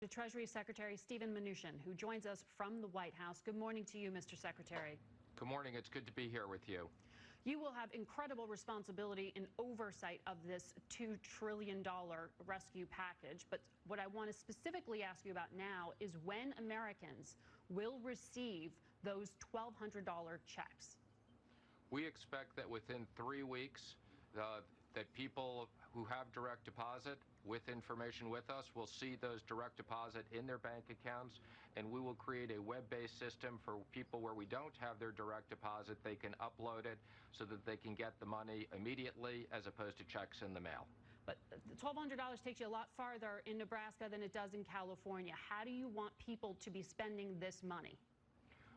To Treasury Secretary Steven Mnuchin, who joins us from the White House. Good morning to you, Mr. Secretary. Good morning. It's good to be here with you. You will have incredible responsibility in oversight of this $2 trillion rescue package. But what I want to specifically ask you about now is when Americans will receive those $1,200 checks. We expect that within 3 weeks, that people who have direct deposit with information with us will see those direct deposit in their bank accounts, and we will create a web-based system for people where we don't have their direct deposit. They can upload it so that they can get the money immediately as opposed to checks in the mail. But $1,200 takes you a lot farther in Nebraska than it does in California. How do you want people to be spending this money?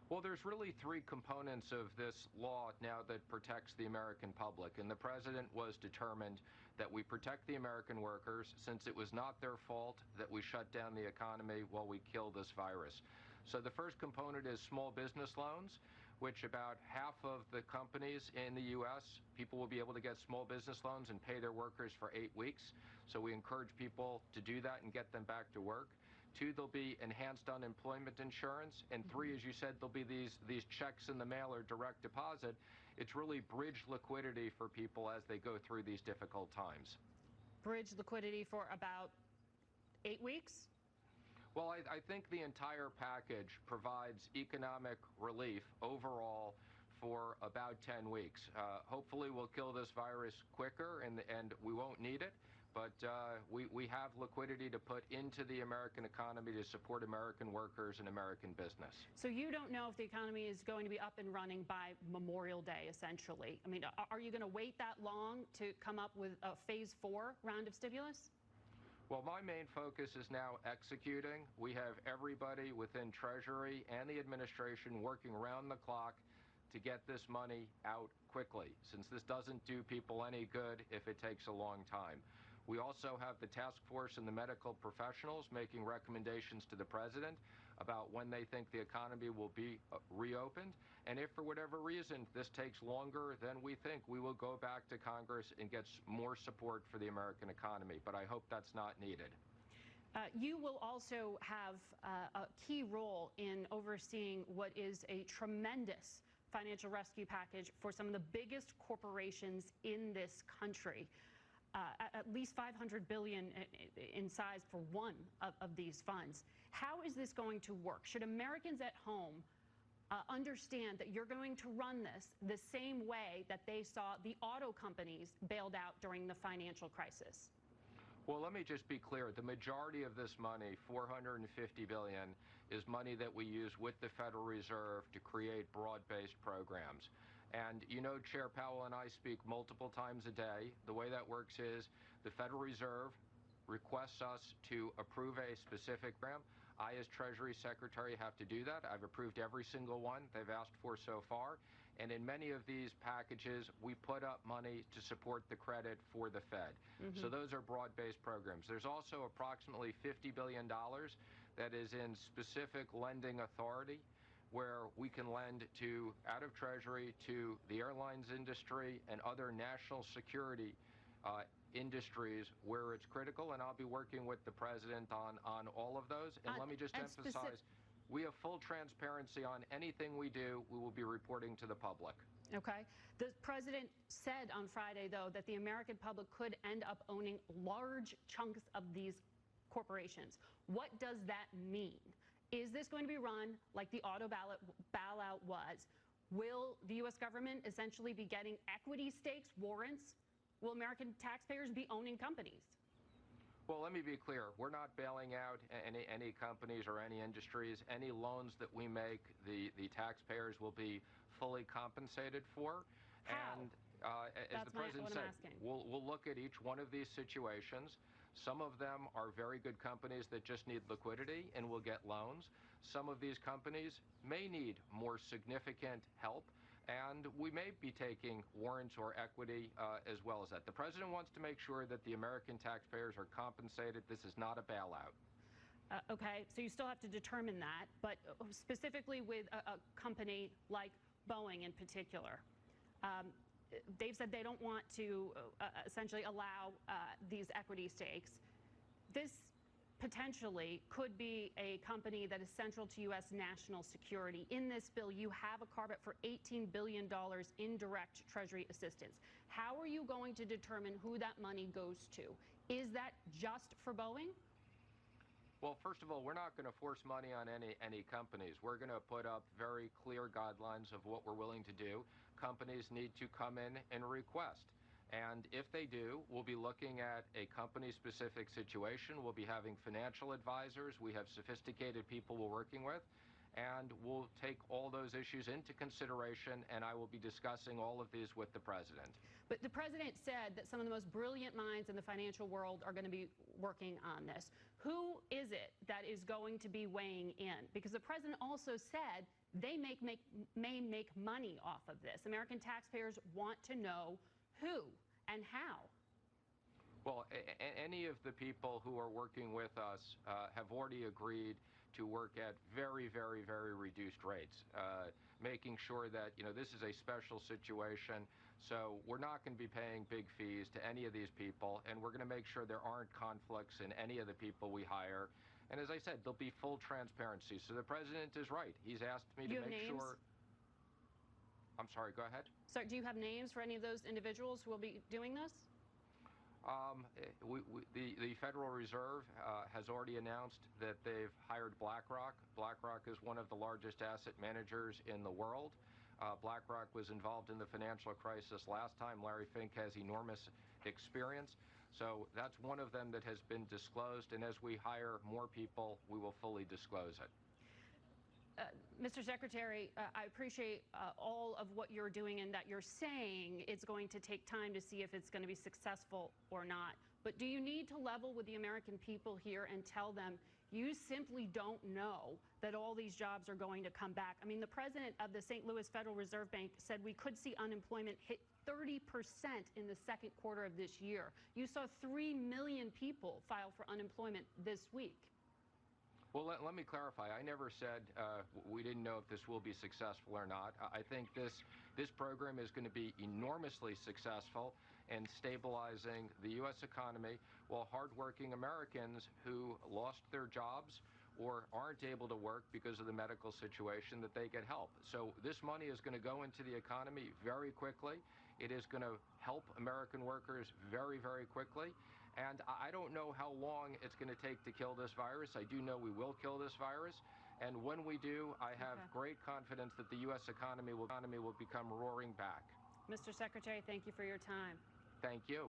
Well, there's really 3 components of this law now that protects the American public, and the president was determined that we protect the American workers since it was not their fault that we shut down the economy while we kill this virus. So the first component is small business loans, which about half of the companies in the U.S., people will be able to get small business loans and pay their workers for 8 weeks. So we encourage people to do that and get them back to work. 2, there'll be enhanced unemployment insurance. And 3, as you said, there'll be these checks in the mail or direct deposit. It's really bridge liquidity for people as they go through these difficult times. Bridge liquidity for about 8 weeks? Well, I think the entire package provides economic relief overall for about 10 weeks. Hopefully we'll kill this virus quicker and we won't need it, but we have liquidity to put into the American economy to support American workers and American business. So you don't know if the economy is going to be up and running by Memorial Day, essentially. I mean, are you going to wait that long to come up with a phase 4 round of stimulus? Well, my main focus is now executing. We have everybody within Treasury and the administration working around the clock to get this money out quickly, since this doesn't do people any good if it takes a long time. We also have the task force and the medical professionals making recommendations to the president about when they think the economy will be reopened. And if for whatever reason this takes longer than we think, we will go back to Congress and get more support for the American economy. But I hope that's not needed. You will also have a key role in overseeing what is a tremendous financial rescue package for some of the biggest corporations in this country. At least $500 billion in size for one of these funds. How is this going to work? Should Americans at home understand that you're going to run this the same way that they saw the auto companies bailed out during the financial crisis? Well, let me just be clear. The majority of this money, $450 billion, is money that we use with the Federal Reserve to create broad-based programs. And you know, Chair Powell and I speak multiple times a day. The way that works is the Federal Reserve requests us to approve a specific program. I, as Treasury Secretary, have to do that. I've approved every single one they've asked for so far. And in many of these packages, we put up money to support the credit for the Fed. So those are broad-based programs. There's also approximately $50 billion that is in specific lending authority, where we can lend to out of Treasury to the airlines industry and other national security industries where it's critical, and I'll be working with the president on all of those. And let me just emphasize, we have full transparency on anything we do. We will be reporting to the public. Okay. The president said on Friday, though, that the American public could end up owning large chunks of these corporations. What does that mean? Is this going to be run like the auto bailout was? Will the U.S. government essentially be getting equity stakes, warrants? Will American taxpayers be owning companies? Well, let me be clear. We're not bailing out any companies or any industries. Any loans that we make, the taxpayers will be fully compensated for. How? And as the president said, we'll look at each one of these situations. Some of them are very good companies that just need liquidity and will get loans. Some of these companies may need more significant help, and we may be taking warrants or equity as well as that. The president wants to make sure that the American taxpayers are compensated. This is not a bailout. Okay, so you still have to determine that, but specifically with a company like Boeing in particular, they've said they don't want to essentially allow these equity stakes. This potentially could be a company that is central to U.S. national security. In this bill, you have a carve-out for $18 billion in direct Treasury assistance. How are you going to determine who that money goes to? Is that just for Boeing? Well, first of all, we're not going to force money on any companies. We're going to put up very clear guidelines of what we're willing to do. Companies need to come in and request. And if they do, we'll be looking at a company-specific situation. We'll be having financial advisors. We have sophisticated people we're working with. And we'll take all those issues into consideration, and I will be discussing all of these with the president. But the president said that some of the most brilliant minds in the financial world are going to be working on this. Who is it that is going to be weighing in? Because the president also said they may make money off of this. American taxpayers want to know who and how. Well, any of the people who are working with us have already agreed to work at very, very, very reduced rates, making sure that, this is a special situation. So we're not going to be paying big fees to any of these people, and we're going to make sure there aren't conflicts in any of the people we hire. And as I said, there'll be full transparency. So the president is right. He's asked me to make sure. I'm sorry, go ahead. So do you have names for any of those individuals who will be doing this? The Federal Reserve has already announced that they've hired BlackRock. BlackRock is one of the largest asset managers in the world. BlackRock was involved in the financial crisis last time. Larry Fink has enormous experience. So that's one of them that has been disclosed. And as we hire more people, we will fully disclose it. Mr. Secretary, I appreciate all of what you're doing and that you're saying it's going to take time to see if it's going to be successful or not. But do you need to level with the American people here and tell them you simply don't know that all these jobs are going to come back? I mean, the president of the St. Louis Federal Reserve Bank said we could see unemployment hit 30% in the second quarter of this year. You saw 3 million people file for unemployment this week. Well, let me clarify. I never said we didn't know if this will be successful or not. I think this program is going to be enormously successful in stabilizing the U.S. economy, while hardworking Americans who lost their jobs or aren't able to work because of the medical situation, that they get help. So this money is going to go into the economy very quickly. It is going to help American workers very, very quickly. And I don't know how long it's going to take to kill this virus. I do know we will kill this virus. And when we do, I have great confidence that the U.S. economy will become roaring back. Mr. Secretary, thank you for your time. Thank you.